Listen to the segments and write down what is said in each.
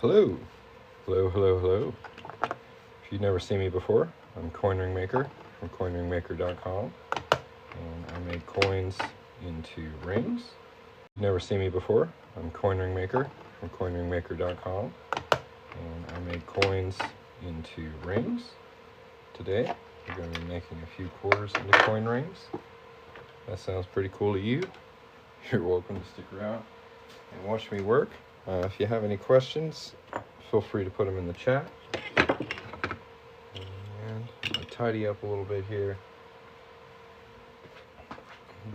Hello, hello. If you've never seen me before, I'm Coin Ring Maker from coinringmaker.com, and I make coins into rings. If you've never seen me before, I'm Coin Ring Maker from coinringmaker.com, and I make coins into rings. Today, we're going to be making a few quarters into coin rings. That sounds pretty cool to you. You're welcome to stick around and watch me work. If you have any questions, feel free to put them in the chat. And I'll tidy up a little bit here.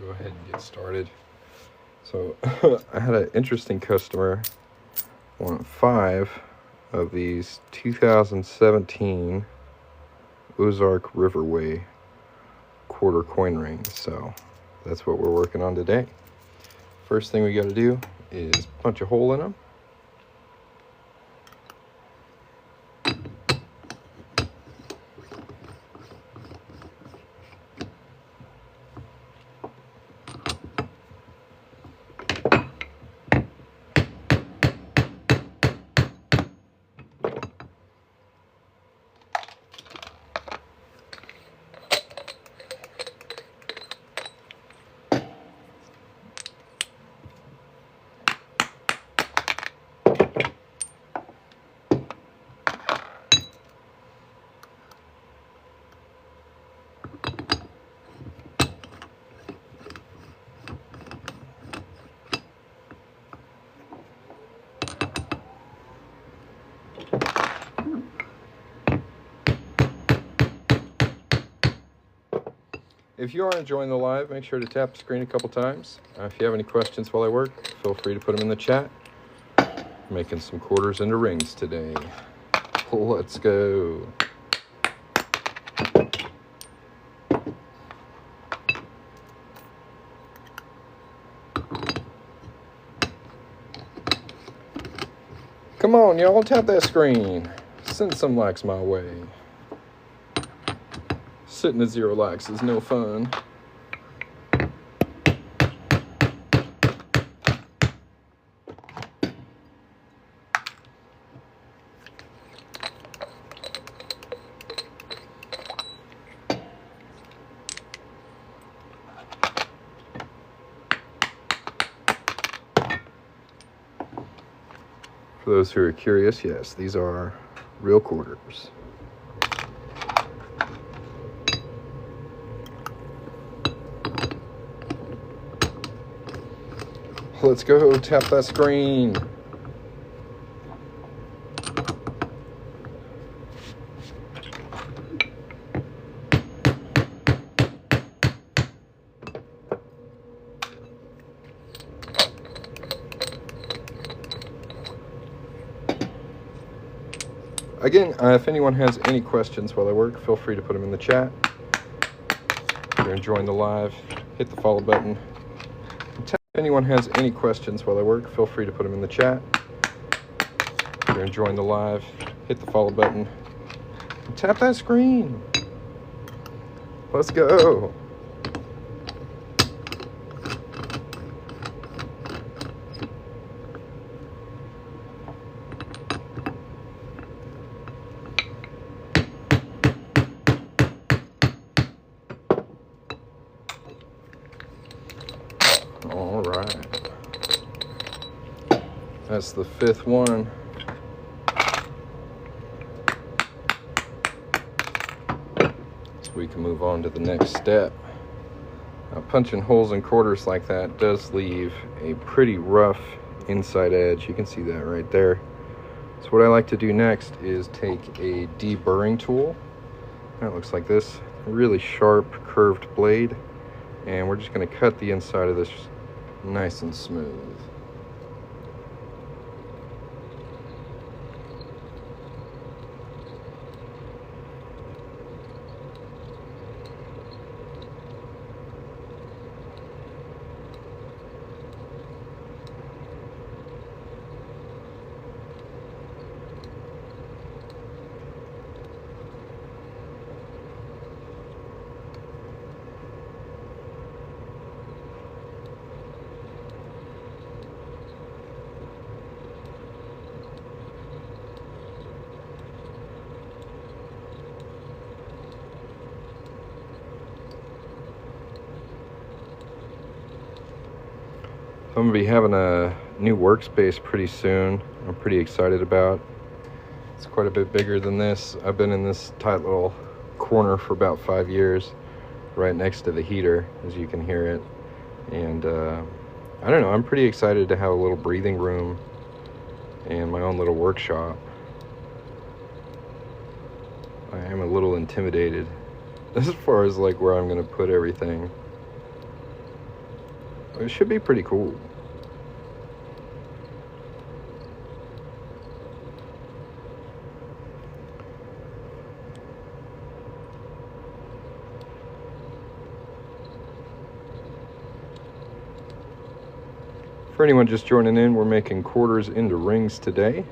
Go ahead and get started. So I had an interesting customer want 5 of these 2017 Ozark Riverway quarter coin rings. So that's what we're working on today. First thing we got to do is punch a hole in them. If you are enjoying the live, make sure to tap the screen a couple times. If you have any questions while I work, feel free to put them in the chat. Making some quarters into rings today. Let's go. Come on, y'all, tap that screen. Send some likes my way. Sitting at 0 likes is no fun. For those who are curious, yes, these are real quarters. Let's go, tap that screen. Again, if anyone has any questions while I work, feel free to put them in the chat. If you're enjoying the live, hit the follow button. If anyone has any questions while I work, feel free to put them in the chat. If you're enjoying the live, hit the follow button. Tap that screen. Let's go. All right. That's the 5th one. So we can move on to the next step. Now, punching holes in quarters like that does leave a pretty rough inside edge. You can see that right there. So what I like to do next is take a deburring tool. That looks like this. Really sharp curved blade. And we're just going to cut the inside of this nice and smooth. I'm gonna be having a new workspace pretty soon. I'm pretty excited about. It's quite a bit bigger than this. I've been in this tight little corner for about 5 years, right next to the heater, as you can hear it. And I don't know, I'm pretty excited to have a little breathing room and my own little workshop. I am a little intimidated as far as like where I'm gonna put everything. It should be pretty cool. For anyone just joining in, we're making quarters into rings today.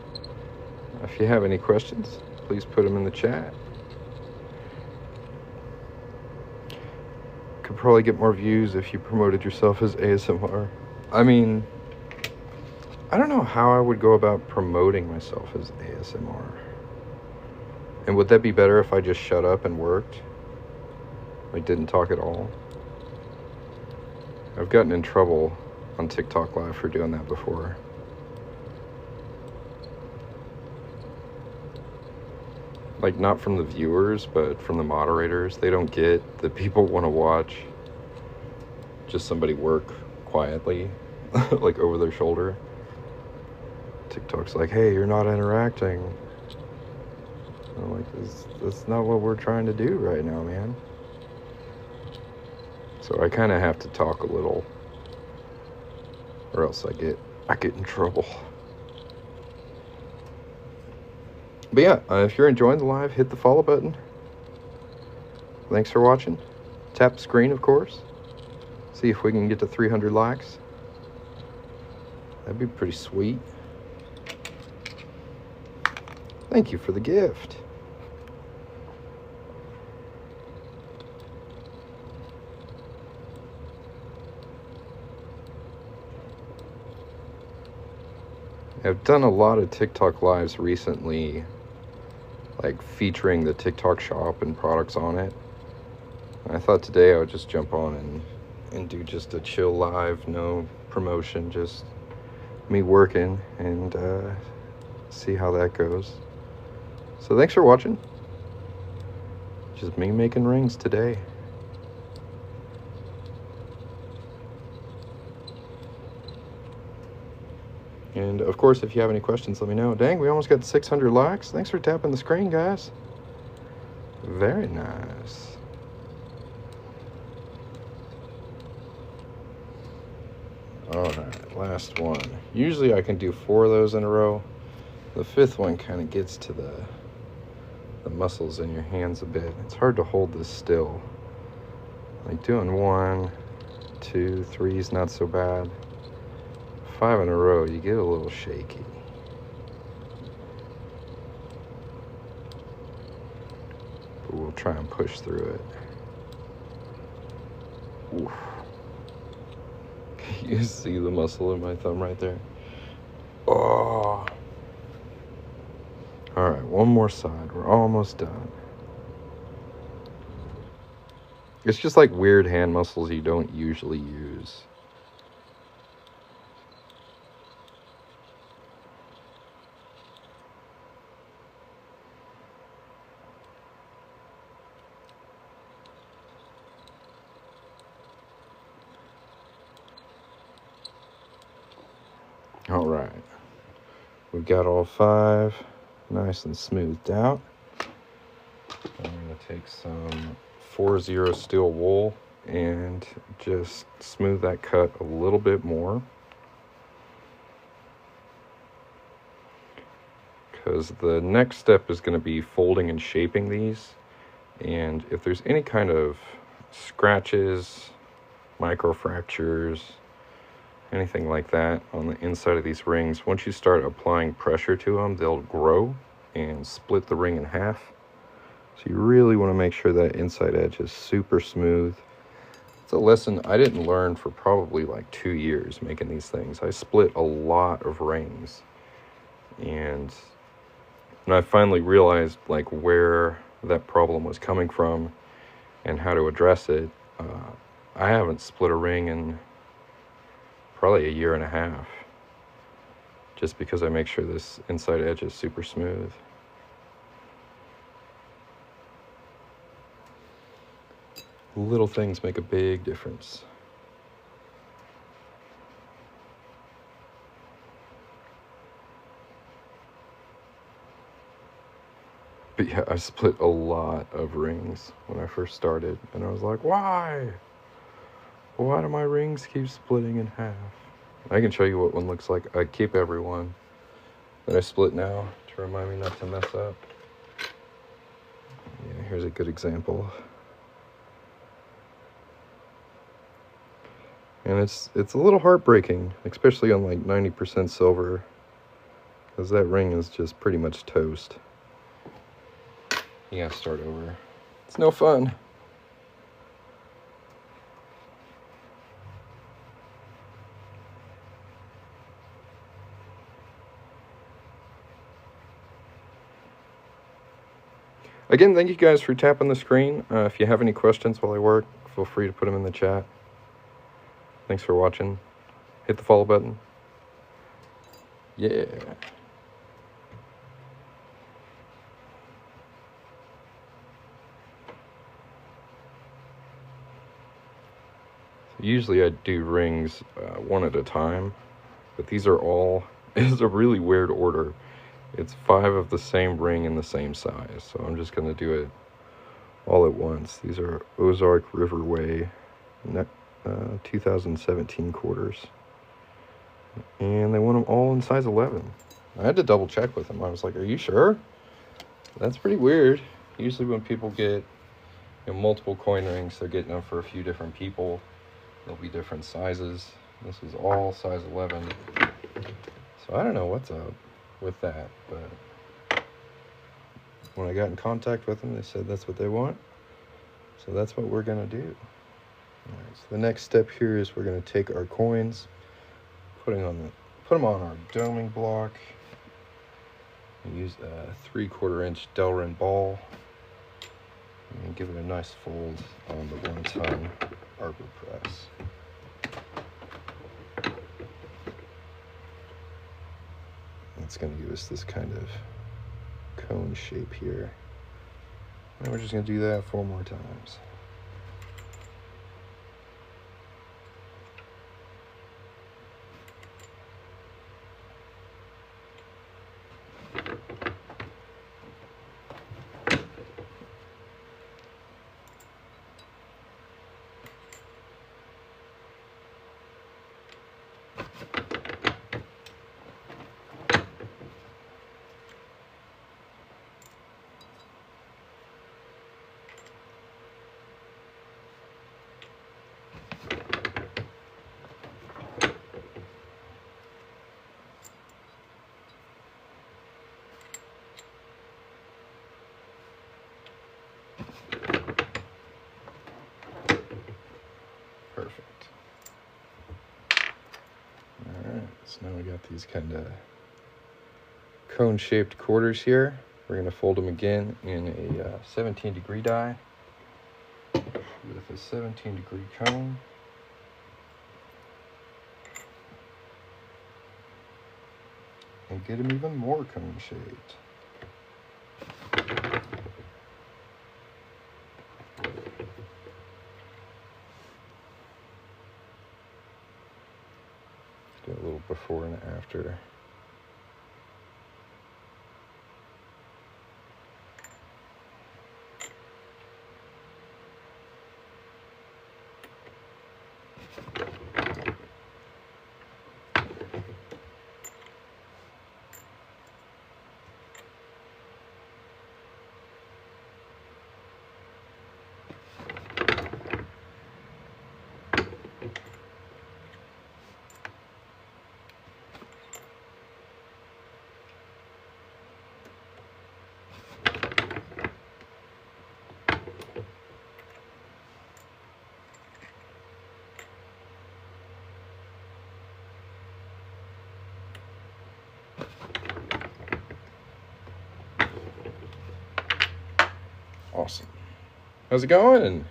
If you have any questions, please put them in the chat. Could probably get more views if you promoted yourself as ASMR. I mean, I don't know how I would go about promoting myself as ASMR. And would that be better if I just shut up and worked? Like, didn't talk at all? I've gotten in trouble on TikTok Live for doing that before. Like, not from the viewers, but from the moderators. They don't get that people want to watch just somebody work quietly, like over their shoulder. TikTok's like, hey, you're not interacting. I'm like, that's not what we're trying to do right now, man. So I kind of have to talk a little, or else I get in trouble. But yeah, if you're enjoying the live, hit the follow button. Thanks for watching. Tap the screen, of course. See if we can get to 300 likes. That'd be pretty sweet. Thank you for the gift. I've done a lot of TikTok lives recently, like featuring the TikTok shop and products on it. I thought today I would just jump on and do just a chill live, no promotion, just me working and see how that goes. So thanks for watching. Just me making rings today. And of course, if you have any questions, let me know. Dang, we almost got 600 likes. Thanks for tapping the screen, guys. Very nice. All right, last one. Usually I can do 4 of those in a row. The 5th one kind of gets to the muscles in your hands a bit. It's hard to hold this still. Like doing 1, 2, 3 is not so bad. 5 in a row, you get a little shaky. But we'll try and push through it. Oof. You see the muscle in my thumb right there? Oh. All right, one more side. We're almost done. It's just like weird hand muscles you don't usually use. All right, we've got all 5 nice and smoothed out. I'm gonna take some 4-0 steel wool and just smooth that cut a little bit more, because the next step is going to be folding and shaping these. And if there's any kind of scratches, micro fractures, anything like that on the inside of these rings, once you start applying pressure to them, they'll grow and split the ring in half. So you really want to make sure that inside edge is super smooth. It's a lesson I didn't learn for probably like 2 years making these things. I split a lot of rings, and I finally realized like where that problem was coming from and how to address it. I haven't split a ring in probably a year and a half, just because I make sure this inside edge is super smooth. Little things make a big difference. But yeah, I split a lot of rings when I first started, and I was like, why? Why do my rings keep splitting in half? I can show you what one looks like. I keep every one that I split now to remind me not to mess up. Yeah, here's a good example. And it's a little heartbreaking, especially on like 90% silver, because that ring is just pretty much toast. You gotta start over. It's no fun. Again, thank you guys for tapping the screen. If you have any questions while I work, feel free to put them in the chat. Thanks for watching. Hit the follow button. Yeah. Usually I do rings one at a time, but these are all, it's a really weird order. It's 5 of the same ring in the same size, so I'm just going to do it all at once. These are Ozark Riverway 2017 quarters, and they want them all in size 11. I had to double check with them. I was like, are you sure? That's pretty weird. Usually when people get multiple coin rings, they're getting them for a few different people. There'll be different sizes. This is all size 11. So I don't know what's up with that, but when I got in contact with them, they said that's what they want. So that's what we're gonna do. All right, so the next step here is we're gonna take our coins, put them on our doming block, and use a 3/4 inch Delrin ball, and give it a nice fold on the 1-ton arbor press. It's going to give us this kind of cone shape here. And we're just going to do that 4 more times. Perfect. Alright, so now we got these kind of cone-shaped quarters here. We're going to fold them again in a 17-degree die with a 17-degree cone. And get them even more cone-shaped. Do a little before and after. Awesome. How's it going?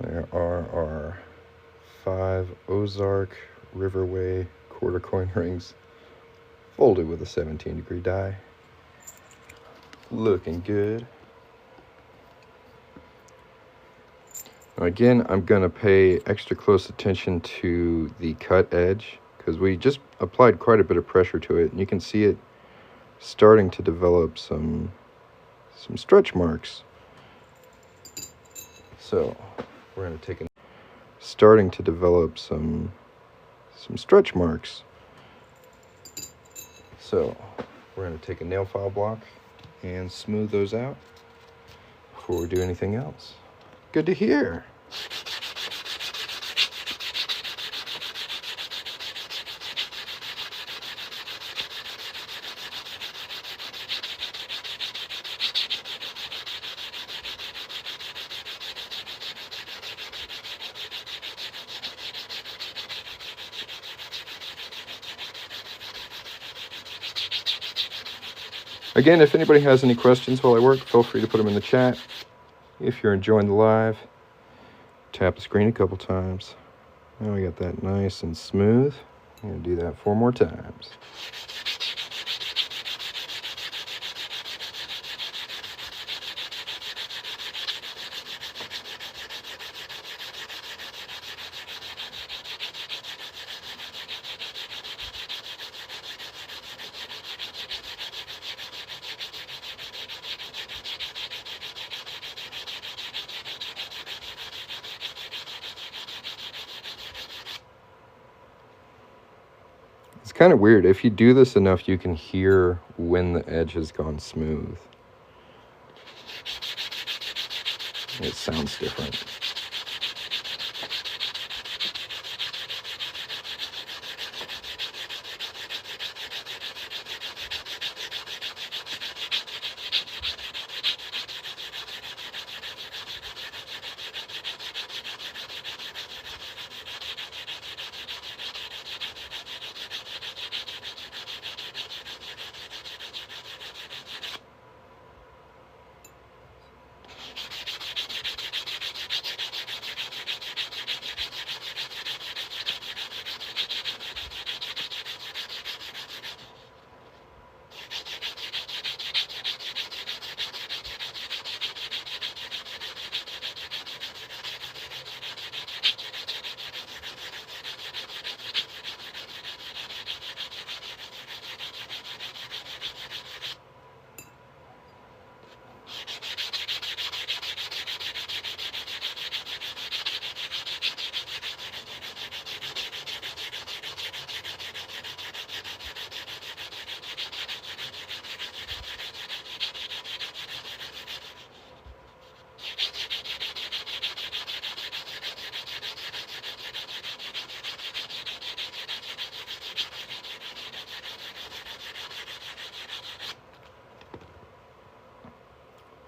There are our 5 Ozark Riverway quarter coin rings, folded with a 17-degree die. Looking good. Now again, I'm going to pay extra close attention to the cut edge because we just applied quite a bit of pressure to it, and you can see it starting to develop some stretch marks. So we're going to take starting to develop some stretch marks. So we're going to take a nail file block and smooth those out before we do anything else. Good to hear. Again, if anybody has any questions while I work, feel free to put them in the chat. If you're enjoying the live, tap the screen a couple times. Now we got that nice and smooth. I'm going to do that 4 more times. It's kind of weird. If you do this enough, you can hear when the edge has gone smooth. It sounds different.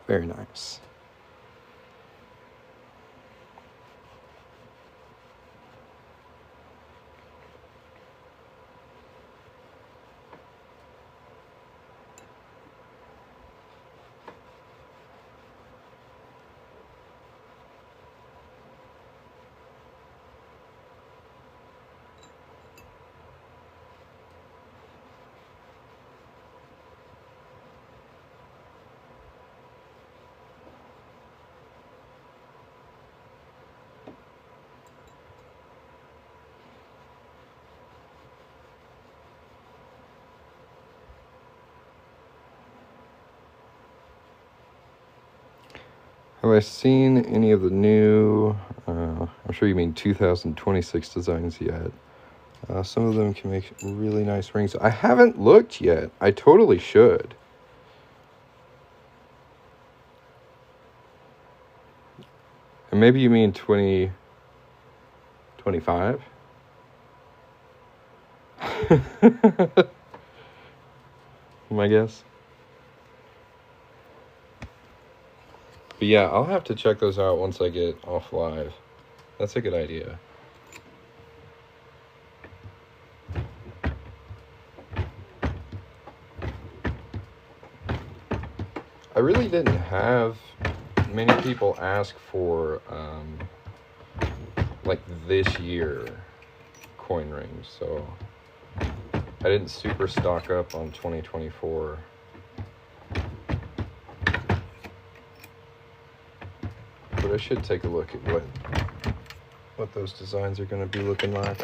Very nice. Have I seen any of the new, I'm sure you mean 2026 designs yet? Some of them can make really nice rings. I haven't looked yet. I totally should. And maybe you mean 2025? My guess. But yeah, I'll have to check those out once I get off live. That's a good idea. I really didn't have many people ask for like this year coin rings, so I didn't super stock up on 2024. But I should take a look at what those designs are going to be looking like.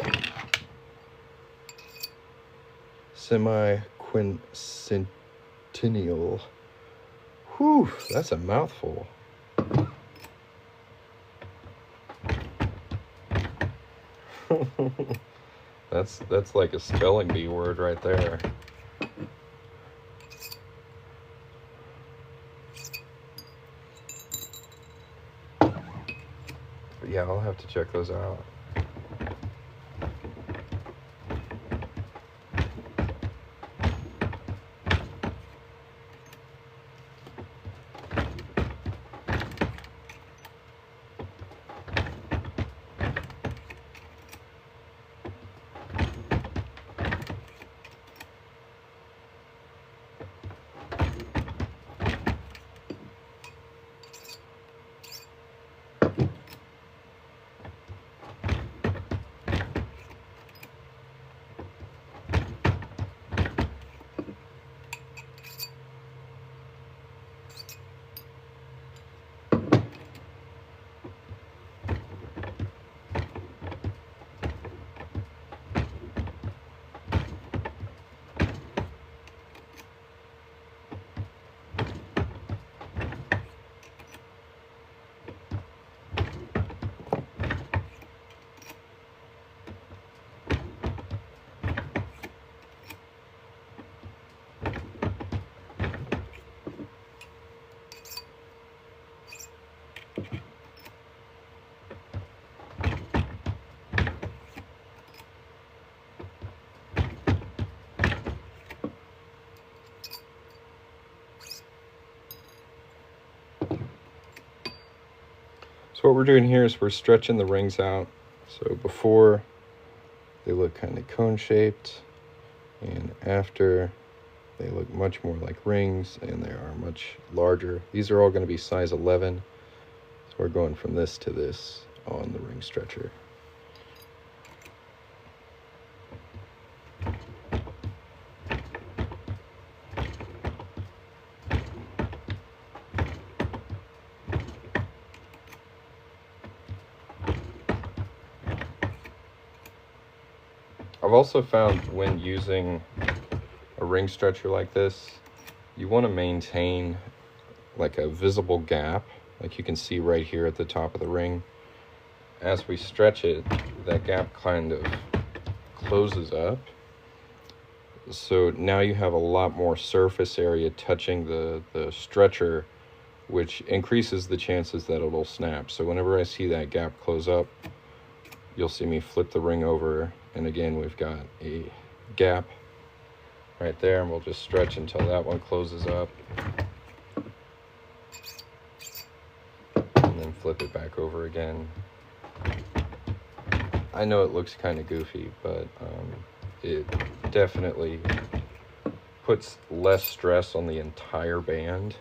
Semi-quincentennial. Whew, that's a mouthful. That's like a spelling bee word right there. But yeah, I'll have to check those out. So what we're doing here is we're stretching the rings out. So before, they look kind of cone-shaped, and after, they look much more like rings, and they are much larger. These are all going to be size 11, so we're going from this to this on the ring stretcher. I've also found when using a ring stretcher like this, you want to maintain like a visible gap, like you can see right here at the top of the ring. As we stretch it, that gap kind of closes up. So now you have a lot more surface area touching the stretcher, which increases the chances that it'll snap. So whenever I see that gap close up, you'll see me flip the ring over, and again we've got a gap right there, and we'll just stretch until that one closes up, and then flip it back over again. I know it looks kind of goofy, but it definitely puts less stress on the entire band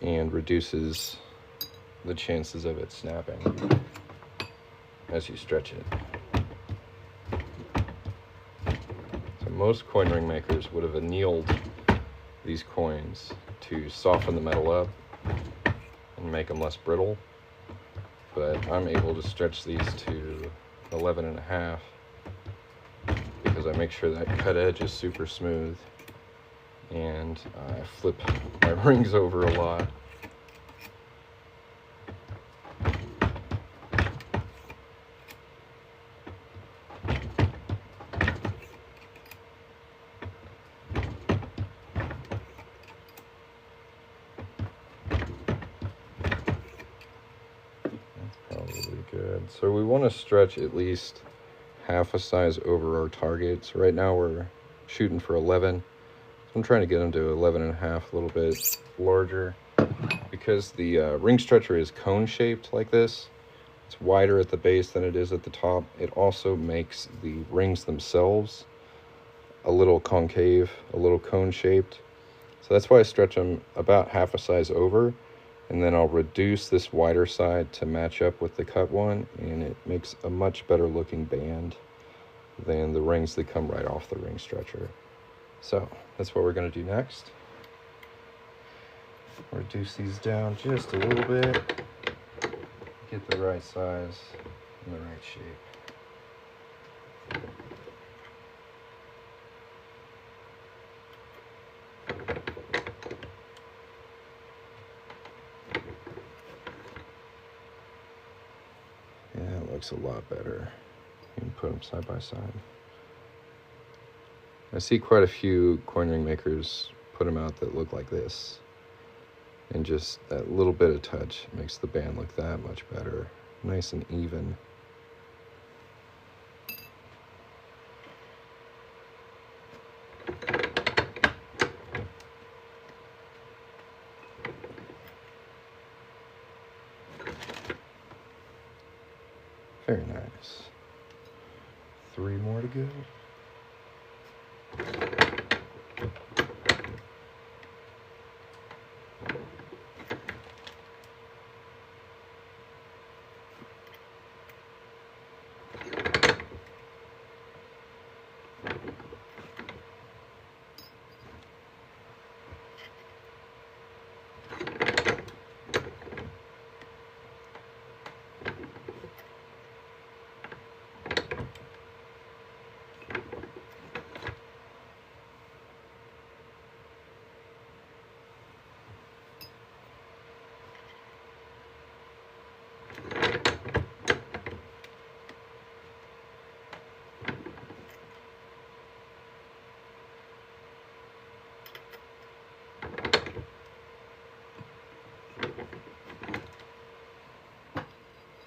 and reduces the chances of it snapping as you stretch it. So most coin ring makers would have annealed these coins to soften the metal up and make them less brittle, but I'm able to stretch these to 11.5 because I make sure that cut edge is super smooth, and I flip my rings over a lot. Good. So we want to stretch at least half a size over our target. So right now we're shooting for 11. So I'm trying to get them to 11.5, a little bit larger, because the ring stretcher is cone shaped like this. It's wider at the base than it is at the top. It also makes the rings themselves a little concave, a little cone shaped. So that's why I stretch them about half a size over. and then I'll reduce this wider side to match up with the cut one, and it makes a much better looking band than the rings that come right off the ring stretcher. So that's what we're going to do next. Reduce these down just a little bit, get the right size and the right shape. Yeah, it looks a lot better. You can put them side by side. I see quite a few coin ring makers put them out that look like this. And just that little bit of touch makes the band look that much better. Nice and even. Very nice. 3 more to go.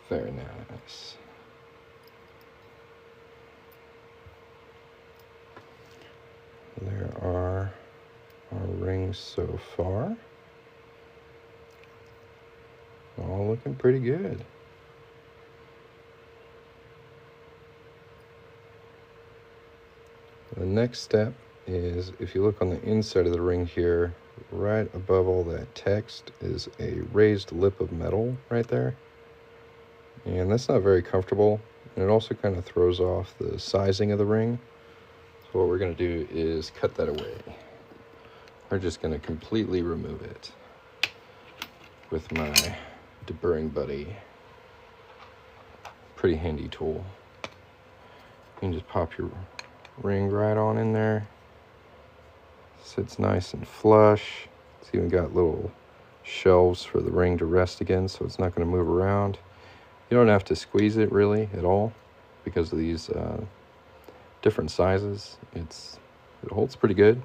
Very nice. There are our rings so far. All looking pretty good. The next step is, if you look on the inside of the ring here, right above all that text is a raised lip of metal right there. And that's not very comfortable, and it also kind of throws off the sizing of the ring. So what we're going to do is cut that away. We're just going to completely remove it with my deburring buddy. Pretty handy tool. You can just pop your ring right on in there. Sits nice and flush. It's even got little shelves for the ring to rest against, so it's not going to move around. You don't have to squeeze it really at all because of these different sizes. It holds pretty good.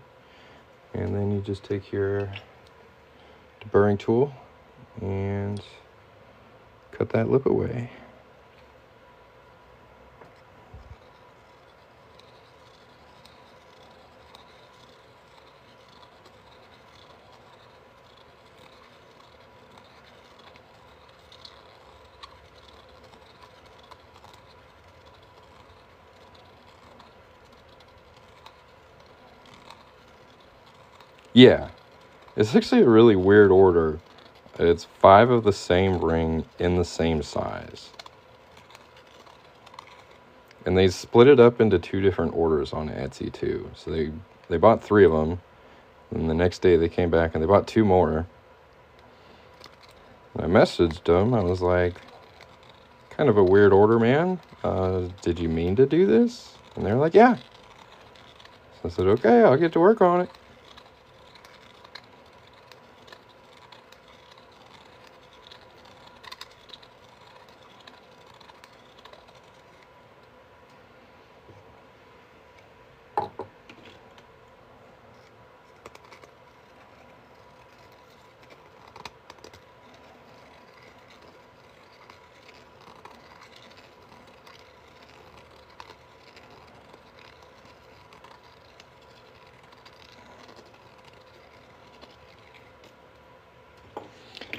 And then you just take your deburring tool and cut that lip away. Yeah, it's actually a really weird order. It's 5 of the same ring in the same size. And they split it up into 2 different orders on Etsy too. So they bought 3 of them, and the next day they came back and they bought 2 more. And I messaged them. I was like, kind of a weird order, man. Did you mean to do this? And they're like, yeah. So I said, okay, I'll get to work on it.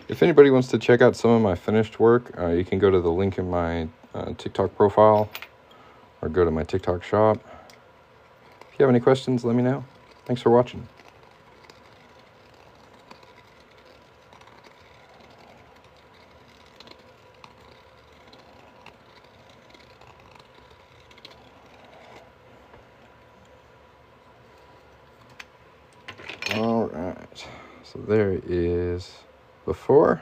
If anybody wants to check out some of my finished work, you can go to the link in my TikTok profile or go to my TikTok shop. If you have any questions, let me know. Thanks for watching. So there is before,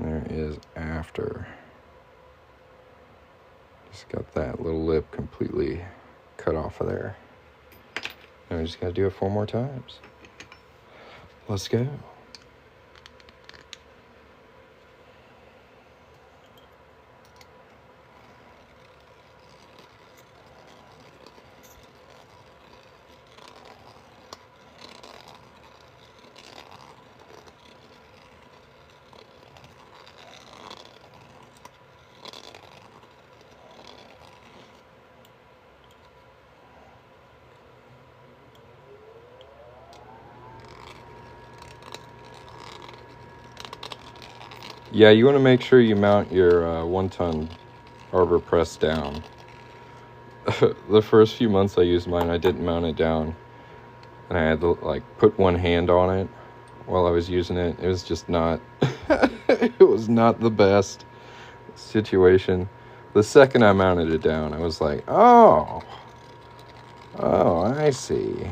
there is after. Just got that little lip completely cut off of there. Now we just gotta do it 4 more times. Let's go. Yeah, you want to make sure you mount your 1-ton arbor press down. The first few months I used mine, I didn't mount it down. And I had to like put one hand on it while I was using it. It was just not, it was not the best situation. The second I mounted it down, I was like, oh, I see.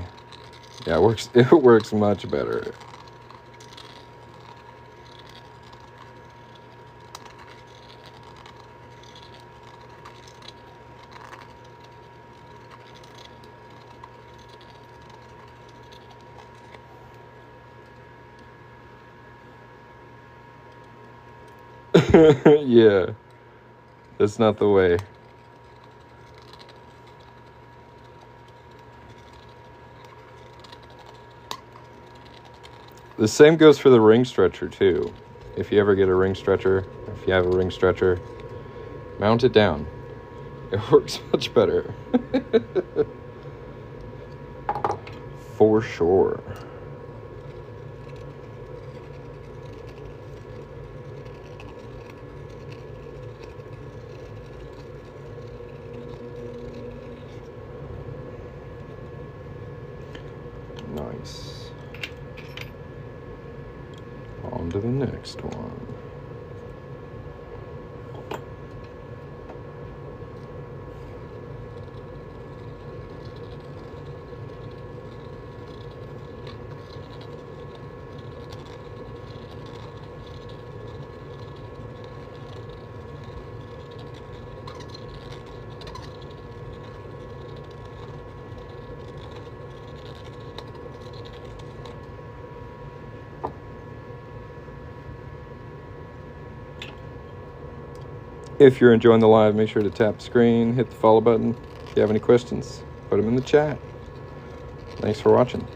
Yeah, it works much better. Yeah, that's not the way. The same goes for the ring stretcher too. If you ever get a ring stretcher, if you have a ring stretcher, mount it down. It works much better. For sure. Nice. On to the next one. If you're enjoying the live, make sure to tap the screen, hit the follow button. If you have any questions, put them in the chat. Thanks for watching.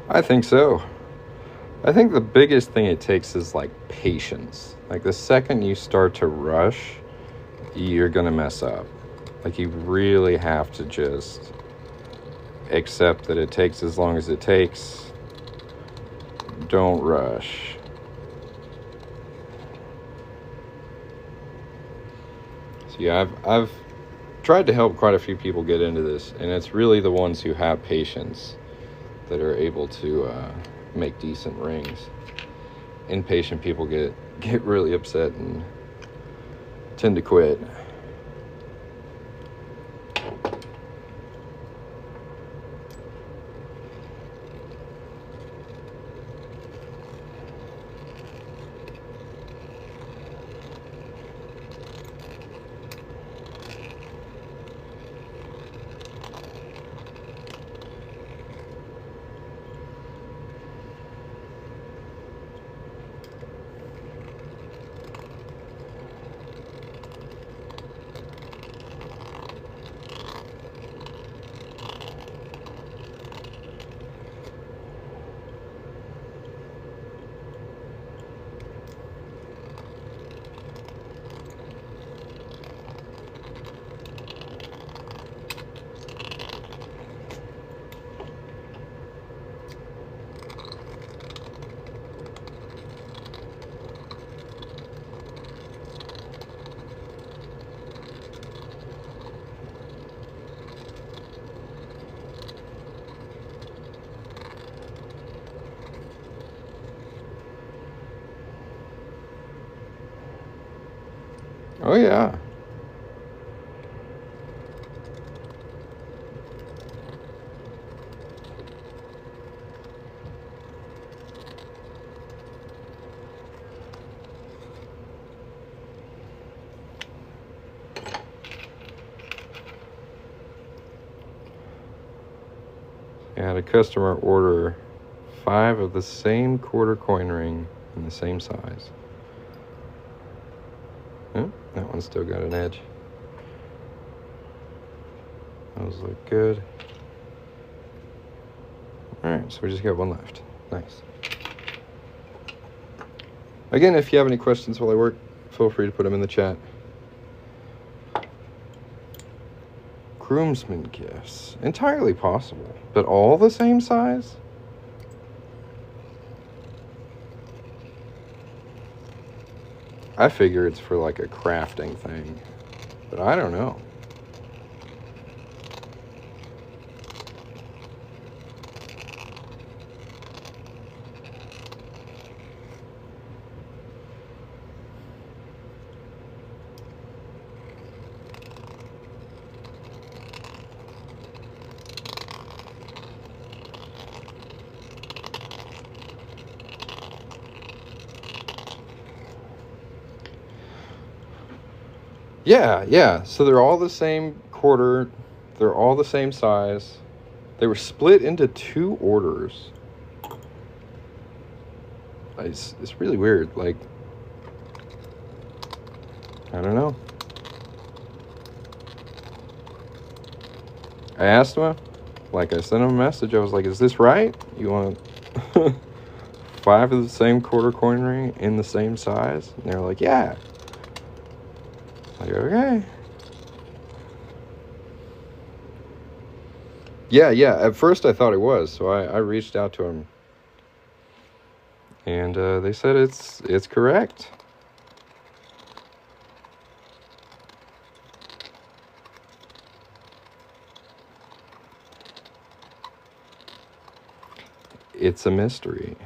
I think so. I think the biggest thing it takes is like patience. Like the second you start to rush, you're gonna mess up. Like you really have to just accept that it takes as long as it takes. Don't rush. So yeah, I've tried to help quite a few people get into this, and it's really the ones who have patience that are able to make decent rings. Impatient people get really upset and tend to quit. Oh yeah. I had a customer order 5 of the same quarter coin ring in the same size. Oh, that one's still got an edge. Those look good. Alright, so we just got one left. Nice. Again, if you have any questions while I work, feel free to put them in the chat. Groomsmen gifts. Entirely possible. But all the same size? I figure it's for like a crafting thing. But I don't know. Yeah. So they're all the same quarter. They're all the same size. They were split into 2 orders. It's really weird. Like, I don't know. I asked him, like, I sent him a message. I was like, is this right? You want 5 of the same quarter coin ring in the same size? And they're like, yeah. Like, okay. Yeah. At first I thought it was, so I reached out to him. And they said it's correct. It's a mystery.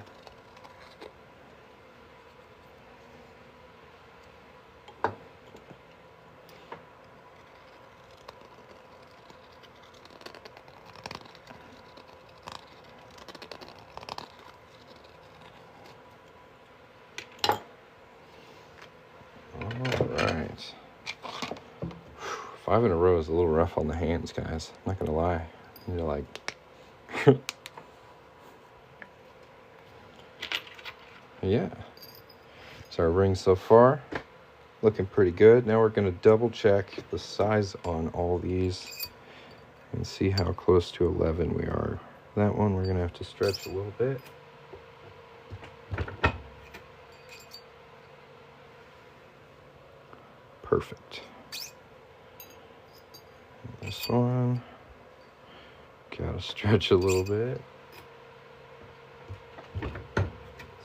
Alright. 5 in a row is a little rough on the hands, guys. I'm not gonna lie. You're like... Yeah. So our ring so far, looking pretty good. Now we're going to double check the size on all these and see how close to 11 we are. That one we're going to have to stretch a little bit. Perfect. This one, got to stretch a little bit.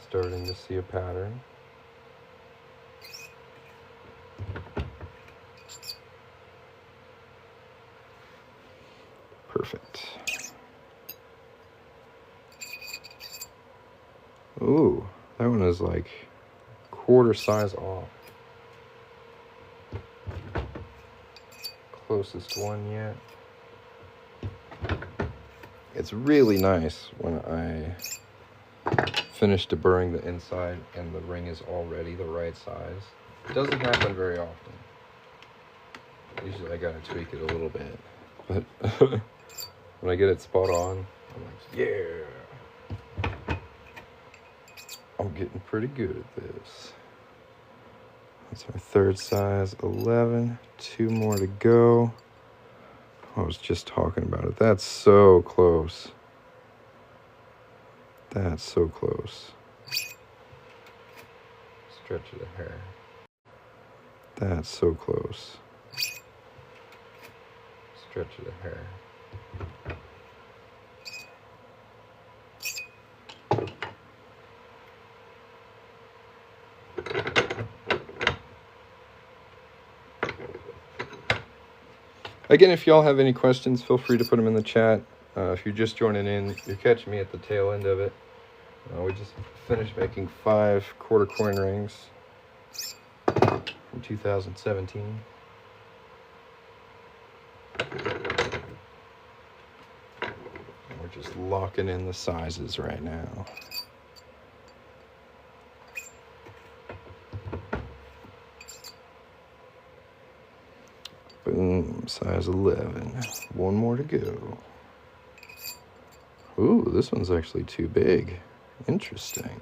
Starting to see a pattern. Perfect. Ooh, that one is like quarter size off. Closest one yet. It's really nice when I finish deburring the inside and the ring is already the right size. It doesn't happen very often. Usually I gotta tweak it a little bit, but when I get it spot on, I'm like, yeah, I'm getting pretty good at this. That's our 3rd size, 11. 2 more to go. I was just talking about it. That's so close. That's so close. Stretch of the hair. That's so close. Stretch of the hair. Again, if y'all have any questions, feel free to put them in the chat. If you're just joining in, you're catching me at the tail end of it. We just finished making 5 quarter coin rings. 2017. We're just locking in the sizes right now. Boom, size 11. One more to go. Ooh, this one's actually too big. Interesting.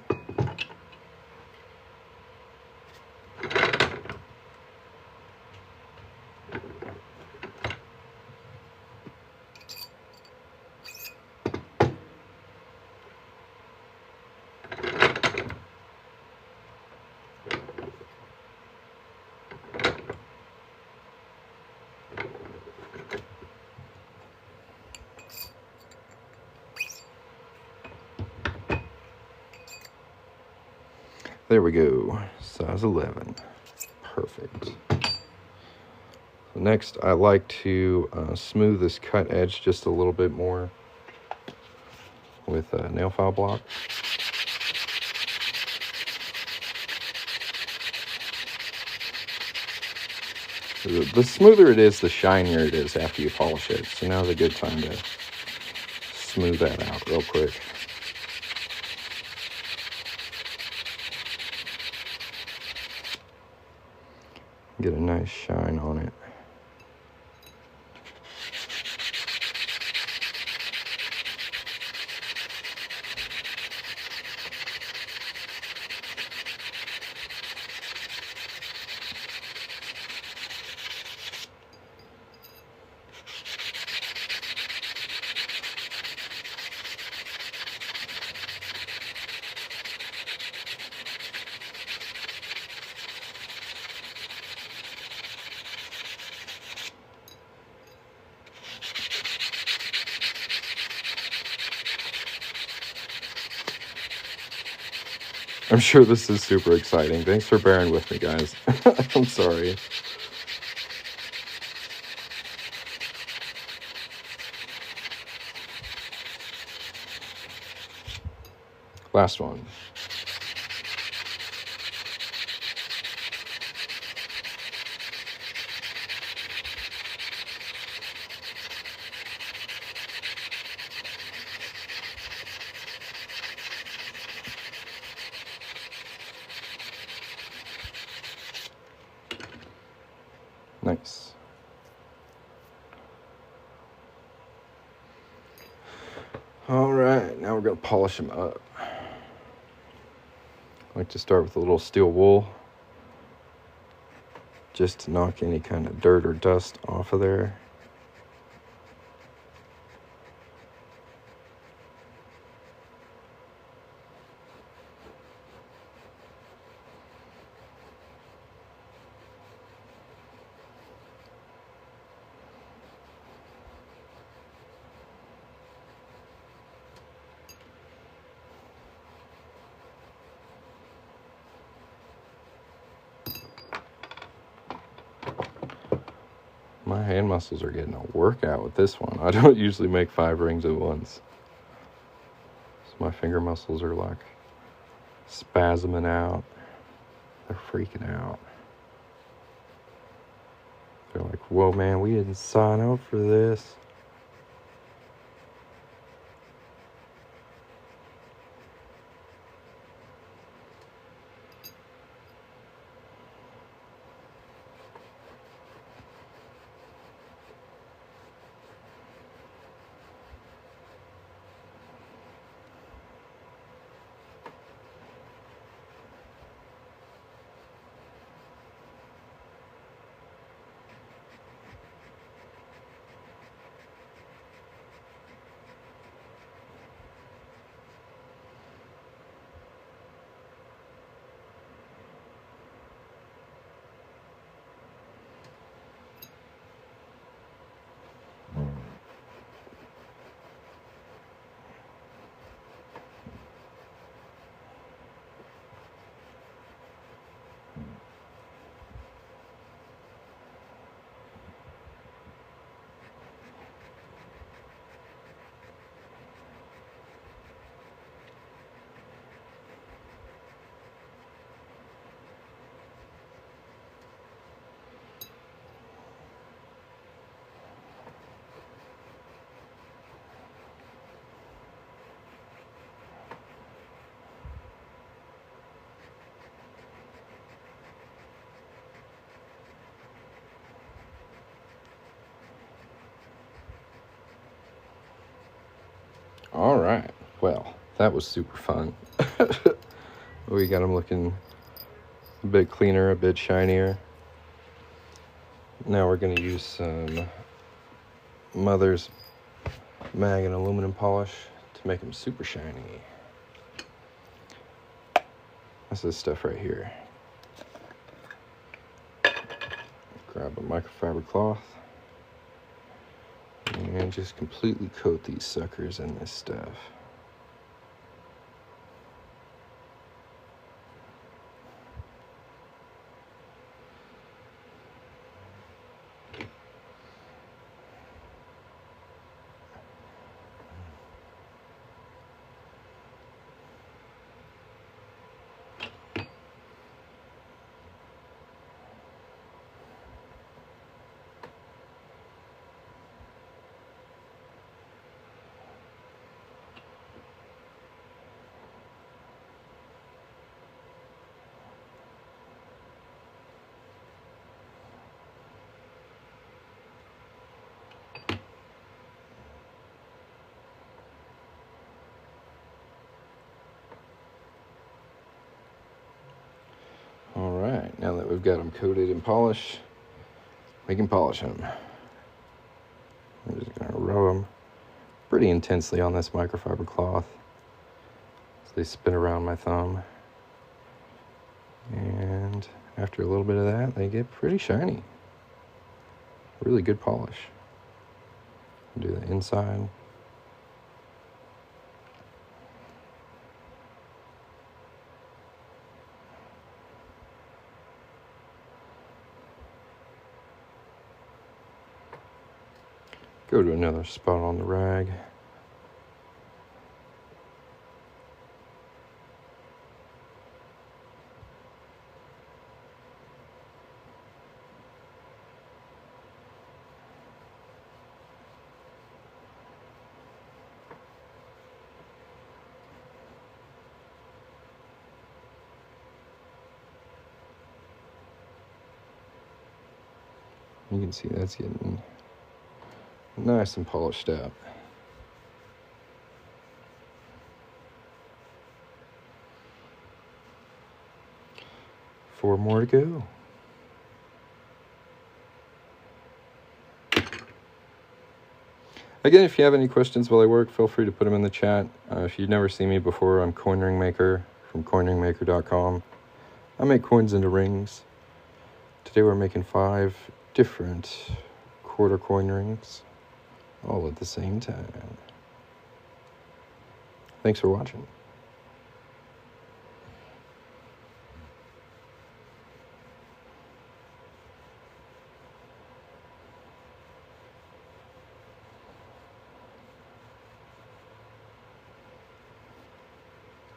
There we go, size 11. Perfect. So next, I like to smooth this cut edge just a little bit more with a nail file block. The smoother it is, the shinier it is after you polish it. So now's a good time to smooth that out real quick. Get a nice shine on it. I'm sure this is super exciting. Thanks for bearing with me, guys. I'm sorry. Last one. Nice. All right, now we're going to polish them up. I like to start with a little steel wool, just to knock any kind of dirt or dust off of there. My hand muscles are getting a workout with this one. I don't usually make 5 rings at once. So my finger muscles are like spasming out. They're freaking out. They're like, whoa, man, we didn't sign up for this. All right, well, that was super fun. We got them looking a bit cleaner, a bit shinier. Now we're going to use some Mother's mag and aluminum polish to make them super shiny. That's this stuff right here. Grab a microfiber cloth and just completely coat these suckers in this stuff. All right, now that we've got them coated and polished, we can polish them. I'm just going to rub them pretty intensely on this microfiber cloth as they spin around my thumb. And after a little bit of that, they get pretty shiny. Really good polish. Do the inside. Go to another spot on the rag. You can see that's getting nice and polished up. 4 more to go. Again, if you have any questions while I work, feel free to put them in the chat. If you've never seen me before, I'm Coin Ring Maker from coinringmaker.com. I make coins into rings. Today we're making 5 different quarter coin rings, all at the same time. Thanks for watching.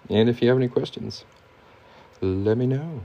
And if you have any questions, let me know.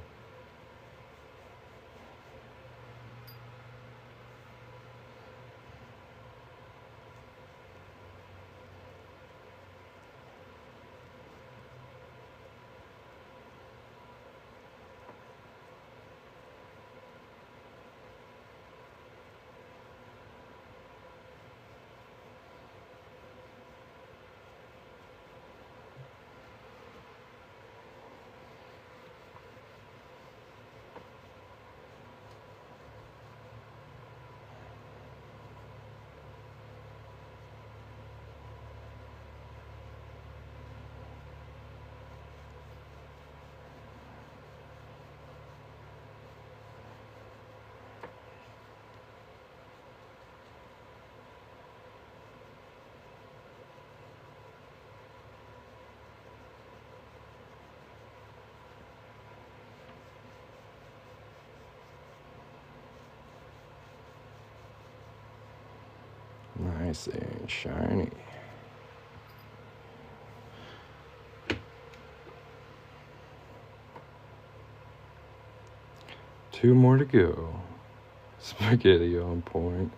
Nice and shiny. Two more to go. Spaghetti on point.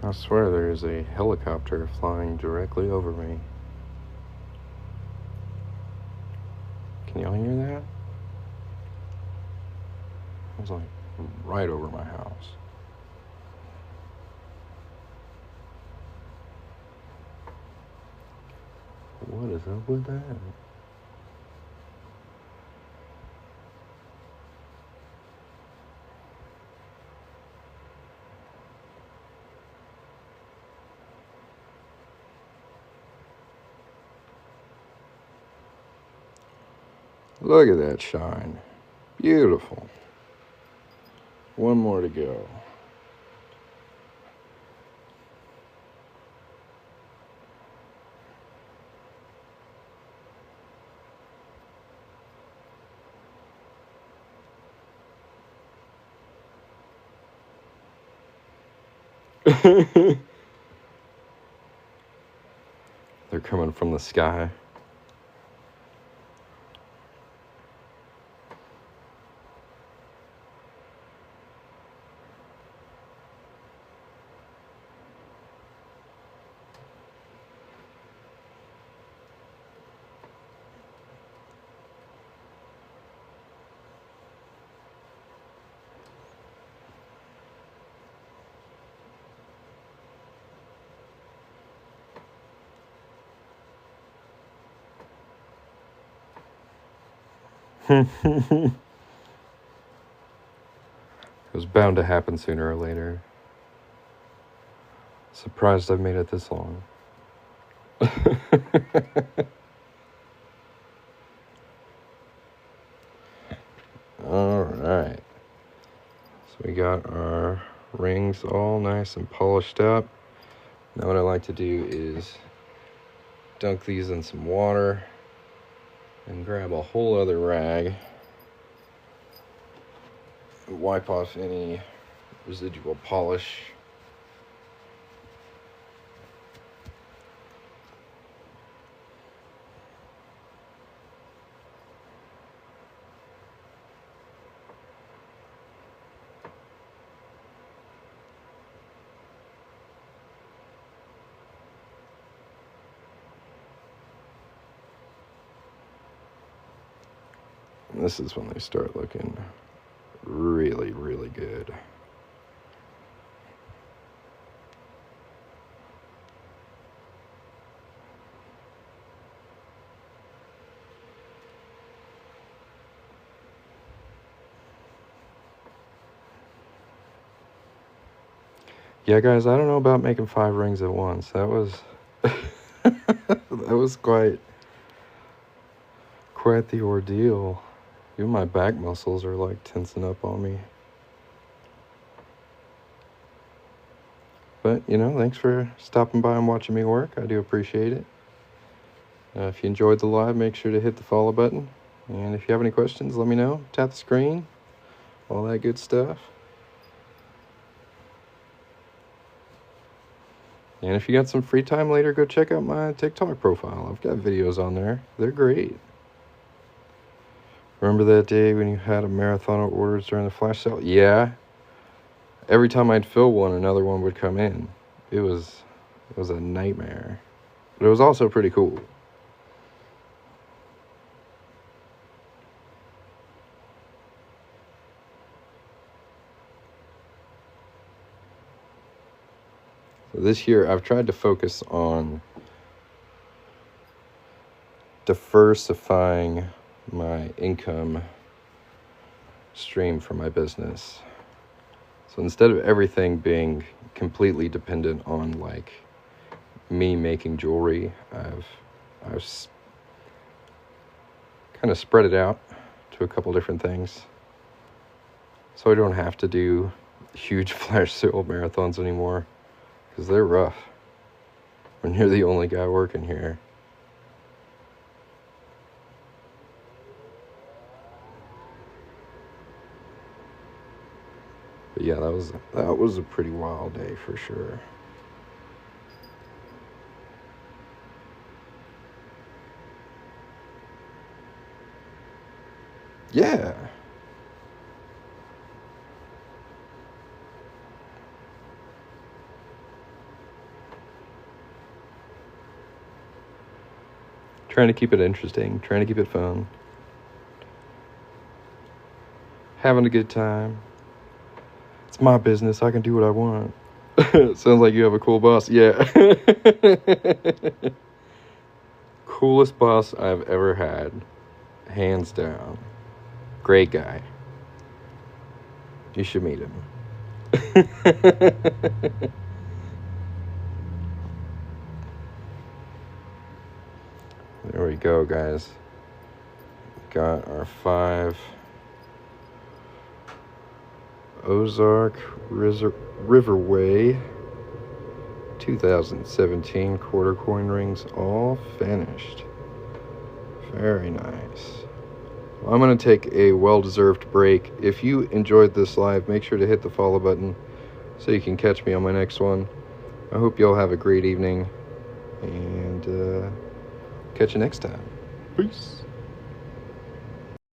I swear there is a helicopter flying directly over me. Can y'all hear that? It was like right over my house. What is up with that? Look at that shine. Beautiful. One more to go. They're coming from the sky. It was bound to happen sooner or later. Surprised I've made it this long. Alright. So we got our rings all nice and polished up. Now what I like to do is dunk these in some water and grab a whole other rag and wipe off any residual polish. And this is when they start looking really, really good. Yeah, guys, I don't know about making 5 rings at once. That was that was quite the ordeal. Even my back muscles are like tensing up on me. But, you know, thanks for stopping by and watching me work. I do appreciate it. If you enjoyed the live, make sure to hit the follow button. And if you have any questions, let me know. Tap the screen. All that good stuff. And if you got some free time later, go check out my TikTok profile. I've got videos on there. They're great. Remember that day when you had a marathon of orders during the flash sale? Yeah. Every time I'd fill one, another one would come in. It was a nightmare. But it was also pretty cool. So this year, I've tried to focus on diversifying my income stream for my business. So instead of everything being completely dependent on like me making jewelry, I've kind of spread it out to a couple different things. So I don't have to do huge flash sale marathons anymore, because they're rough when you're the only guy working here. But yeah, that was a pretty wild day for sure. Yeah. Trying to keep it interesting, trying to keep it fun. Having a good time. It's my business, I can do what I want. Sounds like you have a cool boss. Yeah. Coolest boss I've ever had. Hands down. Great guy. You should meet him. There we go, guys. Got our 5 Ozark Riverway 2017 quarter coin rings all finished. Very nice. Well, I'm going to take a well-deserved break. If you enjoyed this live, make sure to hit the follow button so you can catch me on my next one. I hope you all have a great evening, and catch you next time. Peace.